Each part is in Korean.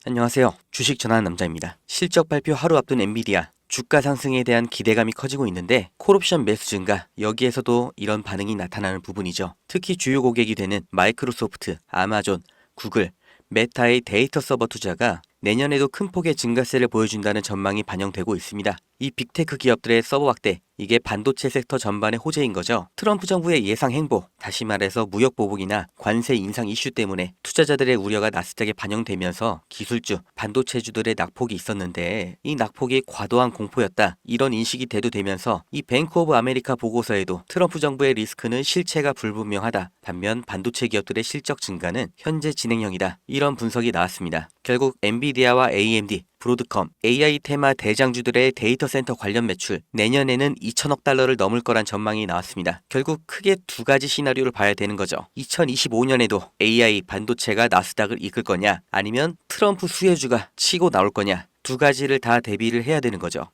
안녕하세요. 주식 전하는 남자입니다. 실적 발표 하루 앞둔 엔비디아. 주가 상승에 대한 기대감이 커지고 있는데 콜옵션 매수 증가, 여기에서도 이런 반응이 나타나는 부분이죠. 특히 주요 고객이 되는 마이크로소프트, 아마존, 구글, 메타의 데이터 서버 투자가 내년에도 큰 폭의 증가세를 보여준다는 전망이 반영되고 있습니다. 이 빅테크 기업들의 서버 확대, 이게 반도체 섹터 전반의 호재인 거죠. 트럼프 정부의 예상 행보, 다시 말해서 무역 보복이나 관세 인상 이슈 때문에 투자자들의 우려가 나스닥에 반영되면서 기술주, 반도체주들의 낙폭이 있었는데 이 낙폭이 과도한 공포였다, 이런 인식이 대두되면서 이 뱅크 오브 아메리카 보고서에도 트럼프 정부의 리스크는 실체가 불분명하다, 반면 반도체 기업들의 실적 증가는 현재 진행형이다, 이런 분석이 나왔습니다. 결국 엔비디아와 AMD, 브로드컴, AI 테마 대장주들의 데이터 센터 관련 매출 내년에는 2천억 달러를 넘을 거란 전망이 나왔습니다. 결국 크게 두 가지 시나리오를 봐야 되는 거죠. 2025년에도 AI 반도체가 나스닥을 이끌 거냐, 아니면 트럼프 수혜주가 치고 나올 거냐, 두 가지를 다 대비를 해야 되는 거죠.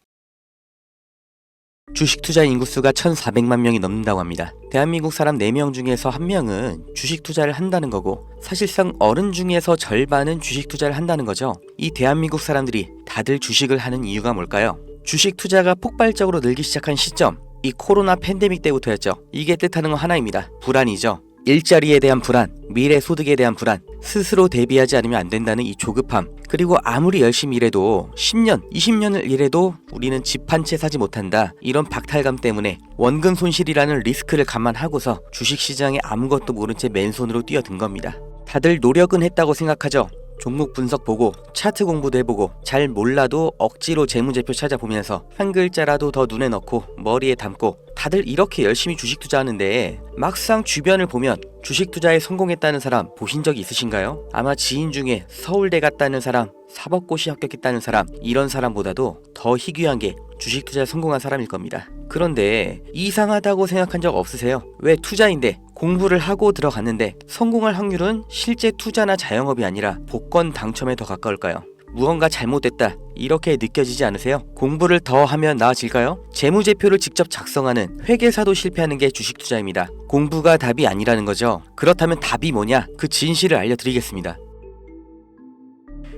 주식 투자 인구수가 1,400만 명이 넘는다고 합니다. 대한민국 사람 4명 중에서 1명은 주식 투자를 한다는 거고, 사실상 어른 중에서 절반은 주식 투자를 한다는 거죠. 이 대한민국 사람들이 다들 주식을 하는 이유가 뭘까요? 주식 투자가 폭발적으로 늘기 시작한 시점, 이 코로나 팬데믹 때부터였죠. 이게 뜻하는 건 하나입니다. 불안이죠. 일자리에 대한 불안, 미래 소득에 대한 불안, 스스로 대비하지 않으면 안 된다는 이 조급함, 그리고 아무리 열심히 일해도 10년, 20년을 일해도 우리는 집 한 채 사지 못한다, 이런 박탈감 때문에 원금 손실이라는 리스크를 감안하고서 주식시장에 아무것도 모른 채 맨손으로 뛰어든 겁니다. 다들 노력은 했다고 생각하죠. 종목 분석 보고 차트 공부도 해보고 잘 몰라도 억지로 재무제표 찾아보면서 한 글자라도 더 눈에 넣고 머리에 담고 다들 이렇게 열심히 주식 투자하는데 막상 주변을 보면 주식 투자에 성공했다는 사람 보신 적 있으신가요? 아마 지인 중에 서울대 갔다는 사람, 사법고시 합격했다는 사람, 이런 사람보다도 더 희귀한 게 주식 투자에 성공한 사람일 겁니다. 그런데 이상하다고 생각한 적 없으세요? 왜 투자인데 공부를 하고 들어갔는데 성공할 확률은 실제 투자나 자영업이 아니라 복권 당첨에 더 가까울까요? 무언가 잘못됐다, 이렇게 느껴지지 않으세요? 공부를 더 하면 나아질까요? 재무제표를 직접 작성하는 회계사도 실패하는 게 주식 투자입니다. 공부가 답이 아니라는 거죠. 그렇다면 답이 뭐냐? 그 진실을 알려드리겠습니다.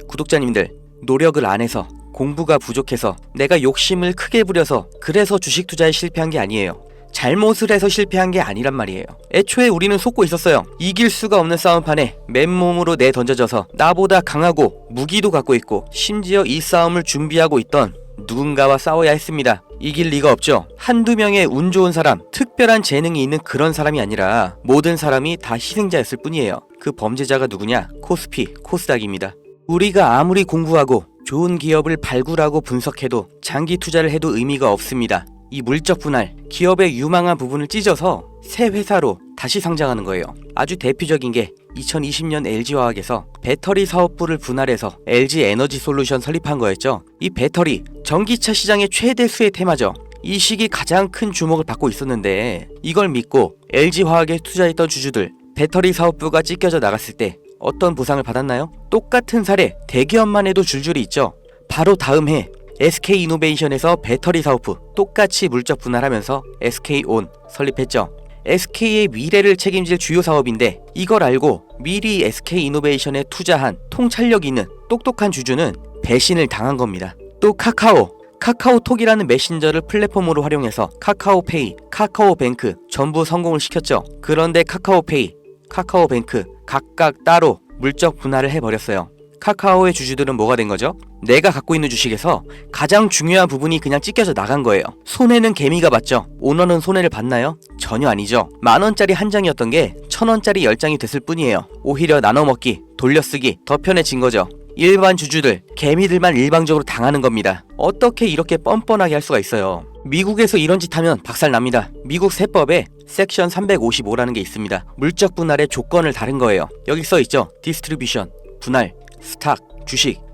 구독자님들, 노력을 안 해서, 공부가 부족해서, 내가 욕심을 크게 부려서 그래서 주식 투자에 실패한 게 아니에요. 잘못을 해서 실패한 게 아니란 말이에요. 애초에 우리는 속고 있었어요. 이길 수가 없는 싸움판에 맨몸으로 내던져져서 나보다 강하고 무기도 갖고 있고 심지어 이 싸움을 준비하고 있던 누군가와 싸워야 했습니다. 이길 리가 없죠. 한두 명의 운 좋은 사람, 특별한 재능이 있는 그런 사람이 아니라 모든 사람이 다 희생자였을 뿐이에요. 그 범죄자가 누구냐? 코스피, 코스닥입니다. 우리가 아무리 공부하고 좋은 기업을 발굴하고 분석해도 장기 투자를 해도 의미가 없습니다. 이 물적 분할, 기업의 유망한 부분을 찢어서 새 회사로 다시 상장하는 거예요. 아주 대표적인 게 2020년 LG화학에서 배터리 사업부를 분할해서 LG 에너지 솔루션 설립한 거였죠. 이 배터리, 전기차 시장의 최대 수혜 테마죠. 이 시기 가장 큰 주목을 받고 있었는데 이걸 믿고 LG화학에 투자했던 주주들, 배터리 사업부가 찢겨져 나갔을 때 어떤 보상을 받았나요? 똑같은 사례, 대기업만 해도 줄줄이 있죠. 바로 다음 해 SK이노베이션에서 배터리 사업부 똑같이 물적 분할하면서 SK온 설립했죠. SK의 미래를 책임질 주요 사업인데 이걸 알고 미리 SK이노베이션에 투자한 통찰력 있는 똑똑한 주주는 배신을 당한 겁니다. 또 카카오톡이라는 메신저를 플랫폼으로 활용해서 카카오페이, 카카오뱅크 전부 성공을 시켰죠. 그런데 카카오페이, 카카오뱅크 각각 따로 물적 분할을 해버렸어요. 카카오의 주주들은 뭐가 된 거죠? 내가 갖고 있는 주식에서 가장 중요한 부분이 그냥 찢겨져 나간 거예요. 손해는 개미가 봤죠. 오너는 손해를 봤나요? 전혀 아니죠. 10,000원짜리 한 장이었던 게 1,000원짜리 10장이 됐을 뿐이에요. 오히려 나눠먹기, 돌려쓰기 더 편해진 거죠. 일반 주주들, 개미들만 일방적으로 당하는 겁니다. 어떻게 이렇게 뻔뻔하게 할 수가 있어요? 미국에서 이런 짓 하면 박살납니다. 미국 세법에 섹션 355라는 게 있습니다. 물적 분할의 조건을 다른 거예요. 여기 써있죠. 디스트리뷰션, 분할, 스탁,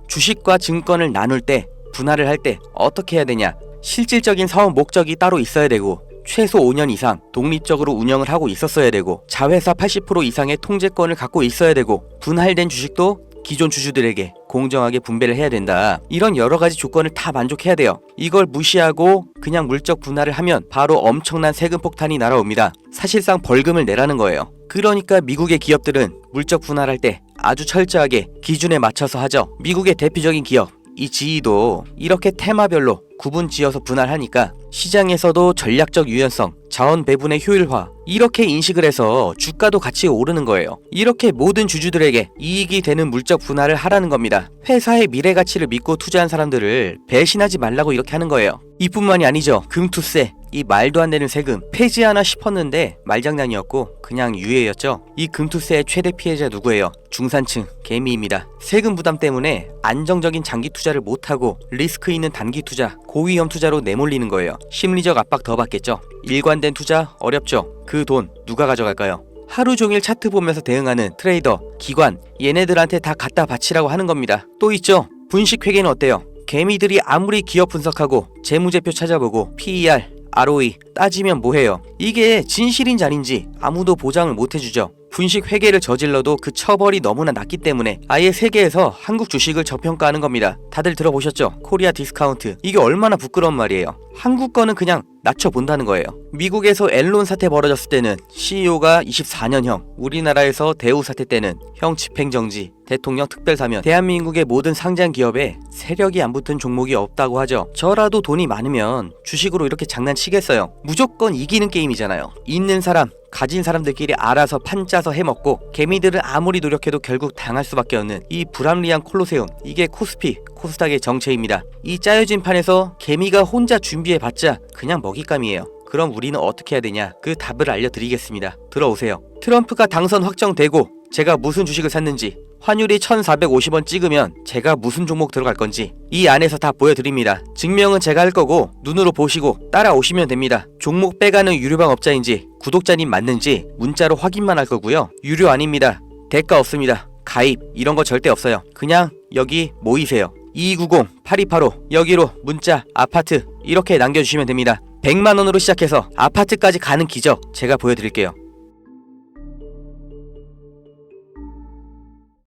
주식과 증권을 나눌 때, 분할을 할 때 어떻게 해야 되냐? 실질적인 사업 목적이 따로 있어야 되고 최소 5년 이상 독립적으로 운영을 하고 있었어야 되고 자회사 80% 이상의 통제권을 갖고 있어야 되고 분할된 주식도 기존 주주들에게 공정하게 분배를 해야 된다. 이런 여러 가지 조건을 다 만족해야 돼요. 이걸 무시하고 그냥 물적 분할을 하면 바로 엄청난 세금 폭탄이 날아옵니다. 사실상 벌금을 내라는 거예요. 그러니까 미국의 기업들은 물적 분할할 때 아주 철저하게 기준에 맞춰서 하죠. 미국의 대표적인 기업 이 GE도 이렇게 테마별로 구분 지어서 분할하니까 시장에서도 전략적 유연성, 자원 배분의 효율화 이렇게 인식을 해서 주가도 같이 오르는 거예요. 이렇게 모든 주주들에게 이익이 되는 물적 분할을 하라는 겁니다. 회사의 미래 가치를 믿고 투자한 사람들을 배신하지 말라고 이렇게 하는 거예요. 이뿐만이 아니죠. 금투세, 이 말도 안 되는 세금 폐지하나 싶었는데 말장난이었고 그냥 유예였죠. 이 금투세의 최대 피해자 누구예요? 중산층, 개미입니다. 세금 부담 때문에 안정적인 장기 투자를 못하고 리스크 있는 단기 투자, 고위험 투자로 내몰리는 거예요. 심리적 압박 더 받겠죠. 일관된 투자 어렵죠. 그 돈 누가 가져갈까요? 하루 종일 차트 보면서 대응하는 트레이더, 기관 얘네들한테 다 갖다 바치라고 하는 겁니다. 또 있죠. 분식회계는 어때요? 개미들이 아무리 기업 분석하고 재무제표 찾아보고 PER, ROE 따지면 뭐해요? 이게 진실인지 아닌지 아무도 보장을 못 해주죠. 분식 회계를 저질러도 그 처벌이 너무나 낮기 때문에 아예 세계에서 한국 주식을 저평가하는 겁니다. 다들 들어보셨죠? 코리아 디스카운트. 이게 얼마나 부끄러운 말이에요. 한국 거는 그냥 낮춰본다는 거예요. 미국에서 앨런 사태 벌어졌을 때는 CEO가 24년형, 우리나라에서 대우 사태 때는 형 집행정지, 대통령 특별사면, 대한민국의 모든 상장 기업에 세력이 안 붙은 종목이 없다고 하죠. 저라도 돈이 많으면 주식으로 이렇게 장난치겠어요. 무조건 이기는 게임이잖아요. 있는 사람, 가진 사람들끼리 알아서 판 짜서 해먹고 개미들은 아무리 노력해도 결국 당할 수밖에 없는 이 불합리한 콜로세움, 이게 코스피, 코스닥의 정체입니다. 이 짜여진 판에서 개미가 혼자 준비해봤자 그냥 먹잇감이에요. 그럼 우리는 어떻게 해야 되냐? 그 답을 알려드리겠습니다. 들어오세요. 트럼프가 당선 확정되고 제가 무슨 주식을 샀는지, 환율이 1450원 찍으면 제가 무슨 종목 들어갈 건지 이 안에서 다 보여드립니다. 증명은 제가 할 거고 눈으로 보시고 따라오시면 됩니다. 종목 빼가는 유료방 업자인지 구독자님 맞는지 문자로 확인만 할 거고요. 유료 아닙니다. 대가 없습니다. 가입 이런 거 절대 없어요. 그냥 여기 모이세요. 2290-8285 여기로 문자, 아파트 이렇게 남겨주시면 됩니다. 100만원으로 시작해서 아파트까지 가는 기적 제가 보여드릴게요.